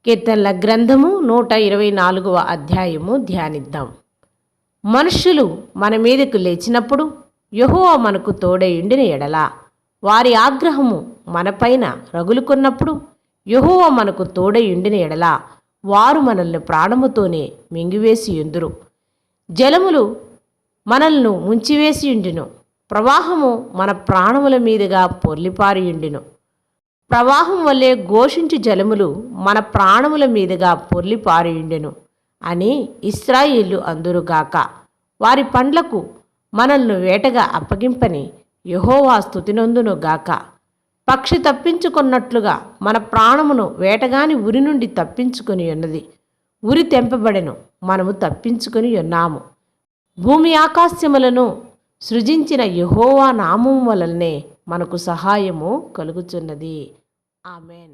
కీర్తనల గ్రంథము 124వ అధ్యాయము ధ్యానిద్దాం. మనుష్యులు మన మీదకు లేచినప్పుడు యెహోవా మనకు తోడయుండిన ఎడల, వారి ఆగ్రహము మనపైన రగులుకొన్నప్పుడు యెహోవా మనకు తోడయుండిన ఎడల, వారు మనల్ని ప్రాణముతోనే మింగివేసియుందురు. జలములు మనల్ని ముంచివేసియుండును, ప్రవాహము మన ప్రాణముల మీదుగా పొర్లిపారియుండును. ప్రవాహం వల్లే ఘోషించు జలములు మన ప్రాణముల మీదుగా పొర్లిపారియుండెను అని ఇశ్రాయేలు అందురుగాక. వారి పండ్లకు మనల్ని వేటగా అప్పగింపని యెహోవా స్తుతినొందును గాక. పక్షి తప్పించుకున్నట్లుగా మన ప్రాణమును వేటగాని ఉరి నుండి తప్పించుకొని ఉన్నది. ఉరి తెంపబడెను, మనము తప్పించుకొని ఉన్నాము. భూమి ఆకాశములను సృజించిన యెహోవా నామము వలనే మనకు సహాయము కలుగుచున్నది. ఆమెన్.